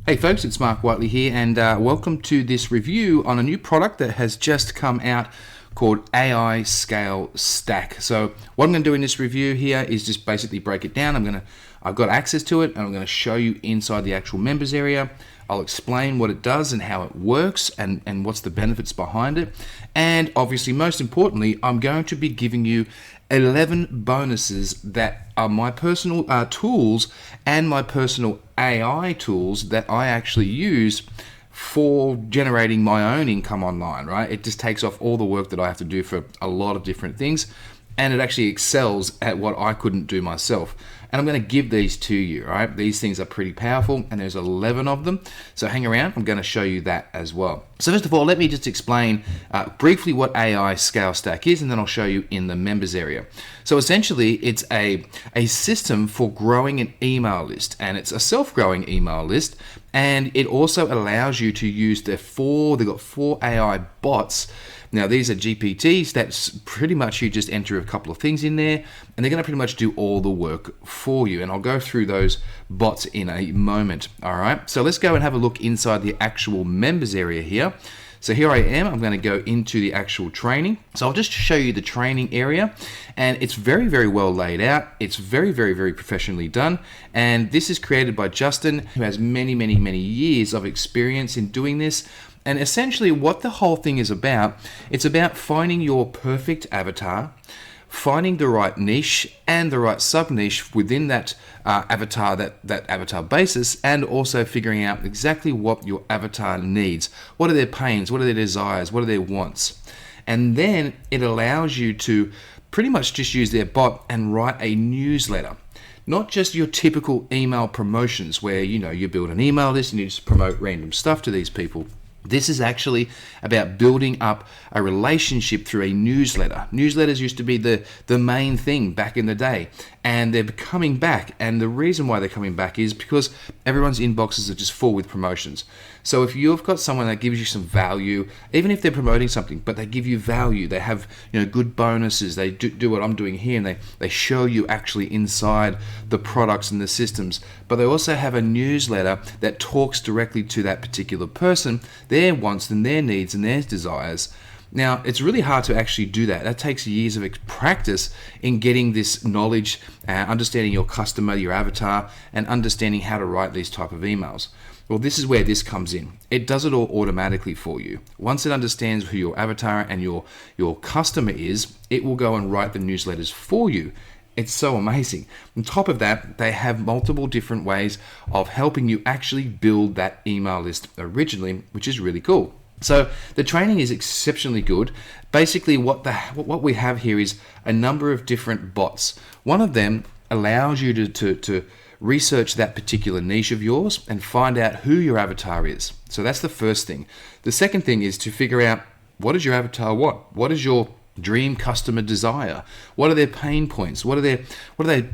Hey folks, it's Mark Whiteley here, and welcome to this review on a new product that has just come out called AI Scale Stack. So what I'm going to do in this review here is just basically break it down. I've got access to it, and I'm going to show you inside the actual members area. I'll explain what it does and how it works and what's the benefits behind it. And obviously, most importantly, I'm going to be giving you 11 bonuses that are my personal tools and my personal AI tools that I actually use for generating my own income online, right? It just takes off all the work that I have to do for a lot of different things, and it actually excels at what I couldn't do myself. And I'm going to give these to you, right? These things are pretty powerful, and there's 11 of them. So hang around, I'm going to show you that as well. So first of all, let me just explain briefly what AI Scale Stack is, and then I'll show you in the members area. So essentially, it's a system for growing an email list, and it's a self-growing email list, and it also allows you to use they've got 4 AI bots. Now, these are GPTs. That's pretty much you just enter a couple of things in there, and they're going to pretty much do all the work for you. And I'll go through those bots in a moment. All right. So let's go and have a look inside the actual members area here. So here I am. I'm going to go into the actual training. So I'll just show you the training area, and it's very, very well laid out. It's very, very, very professionally done. And this is created by Justin, who has many, many, many years of experience in doing this. And essentially what the whole thing is about, it's about finding your perfect avatar, finding the right niche and the right sub-niche within that avatar, that avatar basis, and also figuring out exactly what your avatar needs. What are their pains? What are their desires? What are their wants? And then it allows you to pretty much just use their bot and write a newsletter. Not just your typical email promotions where, you build an email list and you just promote random stuff to these people. This is actually about building up a relationship through a newsletter. Newsletters used to be the main thing back in the day, and they're coming back. And the reason why they're coming back is because everyone's inboxes are just full with promotions. So if you've got someone that gives you some value, even if they're promoting something, but they give you value, they have good bonuses, they do what I'm doing here, and they show you actually inside the products and the systems, but they also have a newsletter that talks directly to that particular person, their wants and their needs and their desires. Now, it's really hard to actually do that. That takes years of practice in getting this knowledge, understanding your customer, your avatar, and understanding how to write these type of emails. Well, this is where this comes in. It does it all automatically for you. Once it understands who your avatar and your customer is, it will go and write the newsletters for you. It's so amazing. On top of that, they have multiple different ways of helping you actually build that email list originally, which is really cool. So the training is exceptionally good. Basically, what we have here is a number of different bots. One of them allows you to research that particular niche of yours and find out who your avatar is. So that's the first thing. The second thing is to figure out, what does your avatar want? What is your dream customer desire? What are their pain points? What are they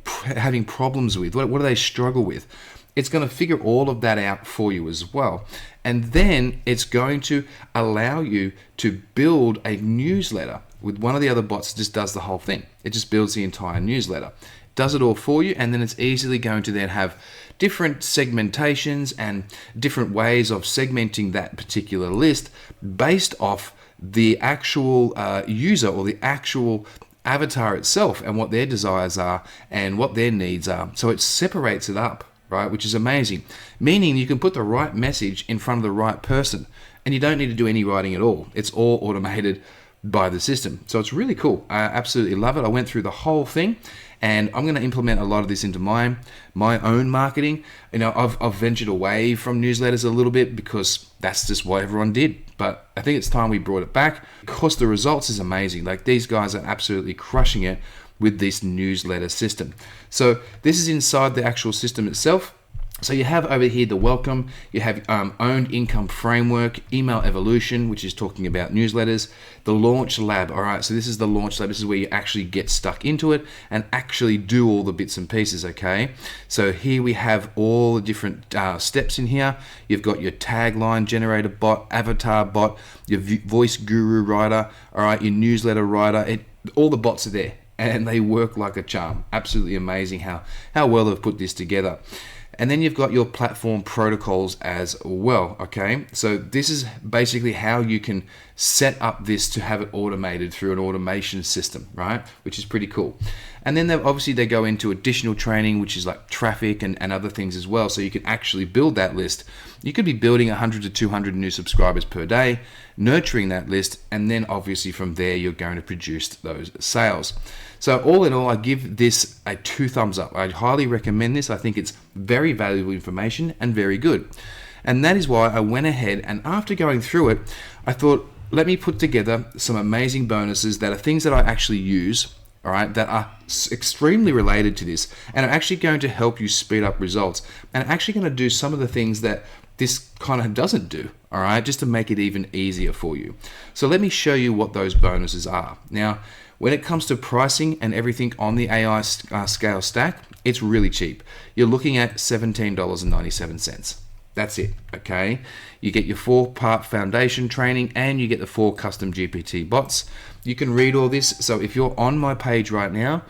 having problems with? What do they struggle with? It's going to figure all of that out for you as well. And then it's going to allow you to build a newsletter with one of the other bots that just does the whole thing. It just builds the entire newsletter. Does it all for you, and then it's easily going to then have different segmentations and different ways of segmenting that particular list based off the actual user or the actual avatar itself and what their desires are and what their needs are. So it separates it up, right, which is amazing, meaning you can put the right message in front of the right person and you don't need to do any writing at all. It's all automated by the system. So it's really cool. I absolutely love it. I went through the whole thing, and I'm going to implement a lot of this into my own marketing. I've ventured away from newsletters a little bit because that's just what everyone did. But I think it's time we brought it back because the results is amazing. Like, these guys are absolutely crushing it with this newsletter system. So this is inside the actual system itself. So you have over here the welcome, you have owned income framework, email evolution, which is talking about newsletters, the launch lab. All right, so this is the launch lab. This is where you actually get stuck into it and actually do all the bits and pieces, okay? So here we have all the different steps in here. You've got your tagline generator bot, avatar bot, your voice guru writer, all right, your newsletter writer, all the bots are there and they work like a charm. Absolutely amazing how well they've put this together. And then you've got your platform protocols as well, okay? So this is basically how you can set up this to have it automated through an automation system, right? Which is pretty cool. And then obviously they go into additional training, which is like traffic and other things as well. So you can actually build that list. You could be building 100 to 200 new subscribers per day, nurturing that list, and then obviously from there you're going to produce those sales. So all in all, I give this a 2 thumbs up. I highly recommend this. I think it's very valuable information and very good. And that is why I went ahead and after going through it, I thought, let me put together some amazing bonuses that are things that I actually use, all right, that are extremely related to this and are actually going to help you speed up results and are actually going to do some of the things that this kind of doesn't do, all right, just to make it even easier for you. So let me show you what those bonuses are. Now, when it comes to pricing and everything on the AI scale stack, it's really cheap. You're looking at $17.97. That's it, okay? You get your 4-part foundation training and you get the 4 custom GPT bots. You can read all this. So if you're on my page right now,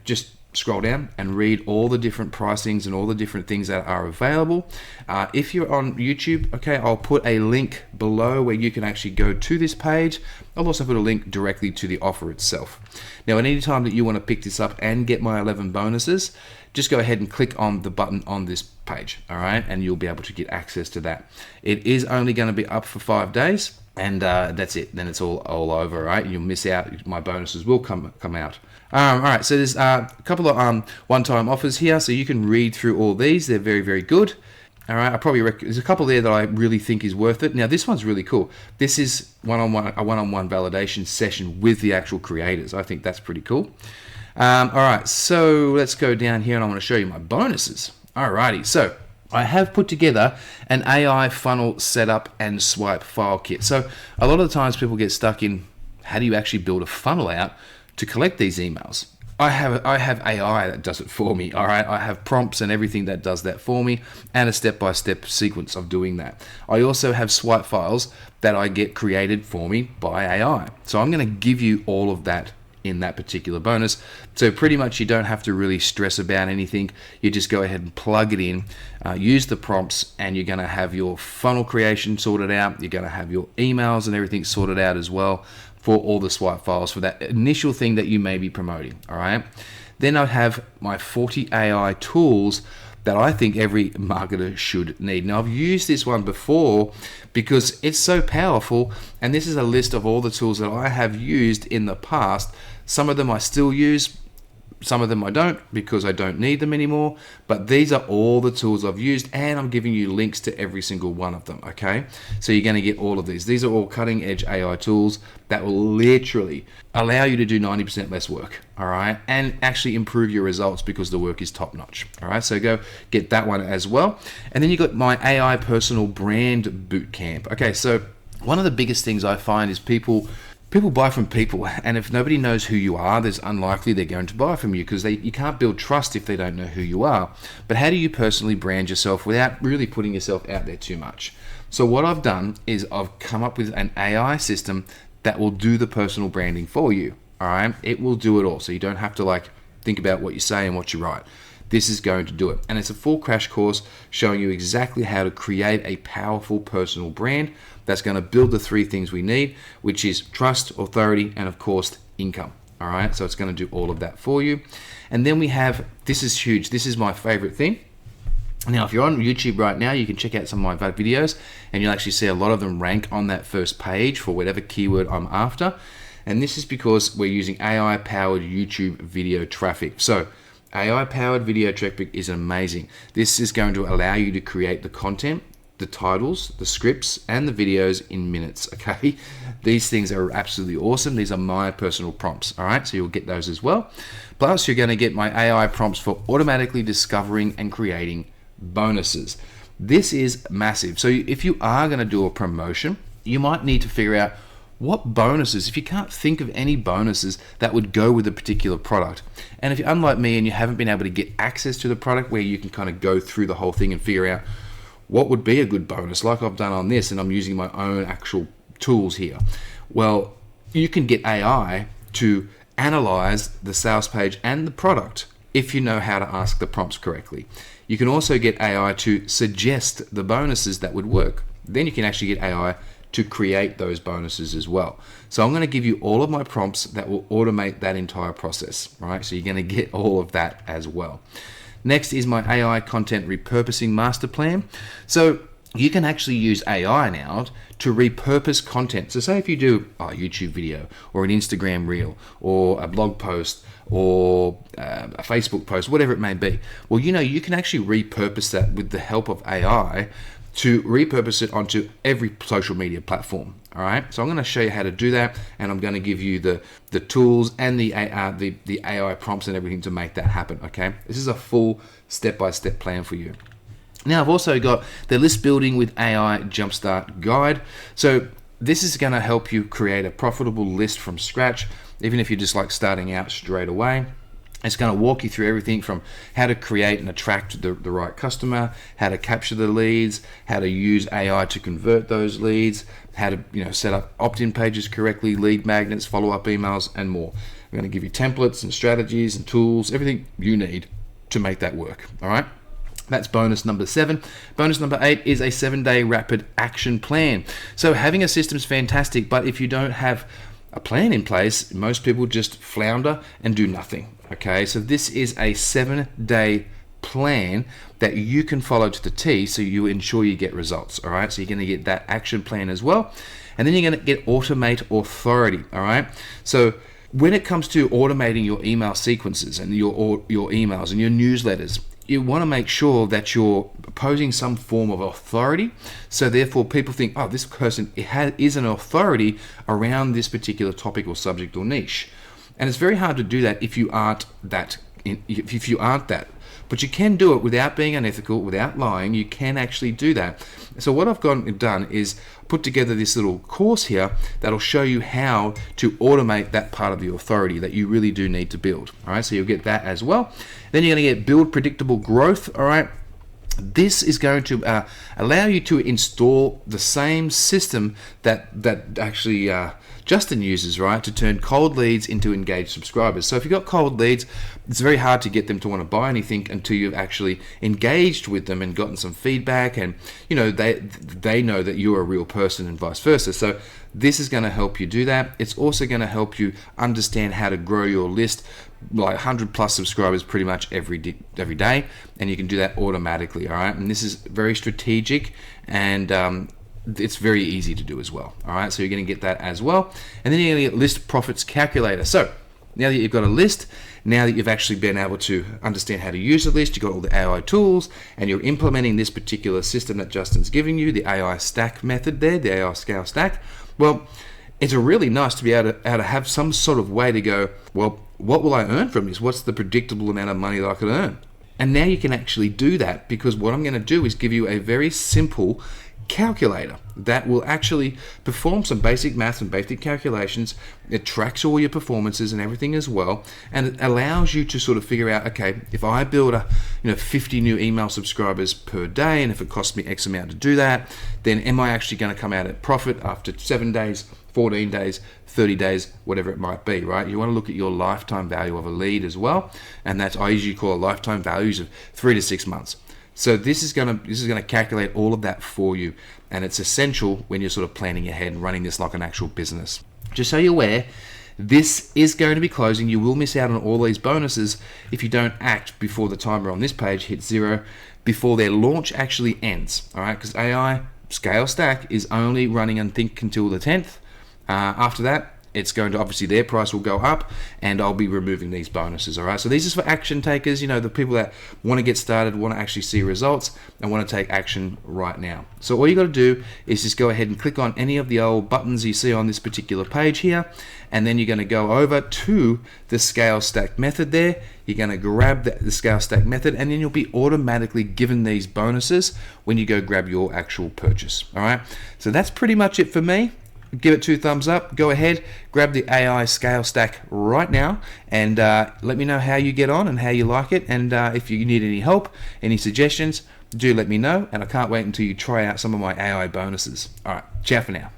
just scroll down and read all the different pricings and all the different things that are available. If you're on YouTube, okay, I'll put a link below where you can actually go to this page. I'll also put a link directly to the offer itself. Now, at any time that you want to pick this up and get my 11 bonuses, just go ahead and click on the button on this page, all right? And you'll be able to get access to that. It is only going to be up for 5 days, and that's it. Then it's all over, right? You'll miss out. My bonuses will come out. All right, so there's a couple of one-time offers here, so you can read through all these. They're very, very good. All right, there's a couple there that I really think is worth it. Now, this one's really cool. This is a one-on-one validation session with the actual creators. I think that's pretty cool. All right, so let's go down here, and I want to show you my bonuses. All righty, so I have put together an AI funnel setup and swipe file kit. So a lot of the times people get stuck in, how do you actually build a funnel out to collect these emails? I have AI that does it for me, all right? I have prompts and everything that does that for me and a step-by-step sequence of doing that. I also have swipe files that I get created for me by AI. So I'm going to give you all of that in that particular bonus. So pretty much you don't have to really stress about anything. You just go ahead and plug it in, use the prompts, and you're going to have your funnel creation sorted out. You're going to have your emails and everything sorted out as well for all the swipe files for that initial thing that you may be promoting, all right? Then I have my 40 AI tools that I think every marketer should need. Now, I've used this one before because it's so powerful, and this is a list of all the tools that I have used in the past. Some of them I still use, some of them I don't because I don't need them anymore, but these are all the tools I've used, and I'm giving you links to every single one of them, okay? So you're going to get all of these. These are all cutting edge AI tools that will literally allow you to do 90% less work, all right? And actually improve your results because the work is top notch, all right? So go get that one as well. And then you got my AI personal brand bootcamp. Okay, so one of the biggest things I find is people buy from people, and if nobody knows who you are, there's unlikely they're going to buy from you because you can't build trust if they don't know who you are. But how do you personally brand yourself without really putting yourself out there too much? So what I've done is I've come up with an AI system that will do the personal branding for you, all right? It will do it all, so you don't have to think about what you say and what you write. This is going to do it. And it's a full crash course showing you exactly how to create a powerful personal brand that's going to build the 3 things we need, which is trust, authority, and of course, income. All right, so it's going to do all of that for you. And then we have, this is huge. This is my favorite thing. Now, if you're on YouTube right now, you can check out some of my videos, and you'll actually see a lot of them rank on that first page for whatever keyword I'm after. And this is because we're using AI-powered YouTube video traffic. So AI-powered video traffic is amazing. This is going to allow you to create the content, the titles, the scripts, and the videos in minutes, okay? These things are absolutely awesome. These are my personal prompts, all right? So you'll get those as well. Plus, you're going to get my AI prompts for automatically discovering and creating bonuses. This is massive. So if you are going to do a promotion, you might need to figure out what bonuses, if you can't think of any bonuses that would go with a particular product. And if you're unlike me and you haven't been able to get access to the product where you can kind of go through the whole thing and figure out what would be a good bonus, like I've done on this, and I'm using my own actual tools here. Well, you can get AI to analyze the sales page and the product if you know how to ask the prompts correctly. You can also get AI to suggest the bonuses that would work. Then you can actually get AI to create those bonuses as well. So I'm going to give you all of my prompts that will automate that entire process, right? So you're going to get all of that as well. Next is my AI content repurposing master plan. So you can actually use AI now to repurpose content. So say if you do a YouTube video or an Instagram reel or a blog post or a Facebook post, whatever it may be. Well, you can actually repurpose that with the help of AI to repurpose it onto every social media platform. All right, so I'm going to show you how to do that, and I'm going to give you the tools and the AI prompts and everything to make that happen. Okay, this is a full step-by-step plan for you. Now, I've also got the list building with AI Jumpstart guide. So this is going to help you create a profitable list from scratch, even if you're just like starting out straight away. It's going to walk you through everything from how to create and attract the right customer, how to capture the leads, how to use AI to convert those leads, how to set up opt-in pages correctly, lead magnets, follow-up emails, and more. I'm going to give you templates and strategies and tools, everything you need to make that work. All right. That's bonus number 7. Bonus number 8 is a 7-day rapid action plan. So having a system is fantastic, but if you don't have a plan in place, most people just flounder and do nothing. Okay, so this is a 7-day plan that you can follow to the T, so you ensure you get results. All right, so you're going to get that action plan as well, and then you're going to get automate authority. All right, so when it comes to automating your email sequences and your emails and your newsletters, you want to make sure that you're posing some form of authority, so therefore people think, oh, this person is an authority around this particular topic or subject or niche. And it's very hard to do that if you aren't that. But you can do it without being unethical, without lying. You can actually do that. So what I've done is put together this little course here that'll show you how to automate that part of the authority that you really do need to build. All right, so you'll get that as well. Then you're going to get build predictable growth. All right. This is going to allow you to install the same system that actually Justin uses, right, to turn cold leads into engaged subscribers. So if you've got cold leads, it's very hard to get them to want to buy anything until you've actually engaged with them and gotten some feedback, and they know that you're a real person and vice versa. So this is going to help you do that. It's also going to help you understand how to grow your list, like 100 plus subscribers pretty much every day, and you can do that automatically. All right, and this is very strategic, and it's very easy to do as well. All right, so you're going to get that as well, and then you're going to get list profits calculator. So now that you've got a list, now that you've actually been able to understand how to use the list, you've got all the AI tools, and you're implementing this particular system that Justin's giving you, the AI stack method there, the AI scale stack. Well, it's really nice to be able to have some sort of way to go, well, what will I earn from this? What's the predictable amount of money that I could earn? And now you can actually do that, because what I'm going to do is give you a very simple calculator that will actually perform some basic maths and basic calculations. It tracks all your performances and everything as well, and it allows you to sort of figure out, okay, if I build 50 new email subscribers per day, and if it costs me X amount to do that, then am I actually going to come out at profit after 7 days, 14 days, 30 days, whatever it might be, right? You want to look at your lifetime value of a lead as well, and that's, I usually call lifetime values of 3 to 6 months. So this is going to calculate all of that for you, and it's essential when you're sort of planning ahead and running this like an actual business. Just so you're aware, this is going to be closing. You will miss out on all these bonuses if you don't act before the timer on this page hits 0, before their launch actually ends. All right, because AI Scale Stack is only running, I think, until the 10th. After that, it's going to, obviously their price will go up, and I'll be removing these bonuses. All right, so these are for action takers, the people that want to get started, want to actually see results, and want to take action right now. So all you got to do is just go ahead and click on any of the old buttons you see on this particular page here, and then you're going to go over to the scale stack method there. You're going to grab the scale stack method, and then you'll be automatically given these bonuses when you go grab your actual purchase. All right, so that's pretty much it for me. Give it 2 thumbs up. Go ahead, grab the AI scale stack right now, and let me know how you get on and how you like it. And if you need any help, any suggestions, do let me know. And I can't wait until you try out some of my AI bonuses. All right, ciao for now.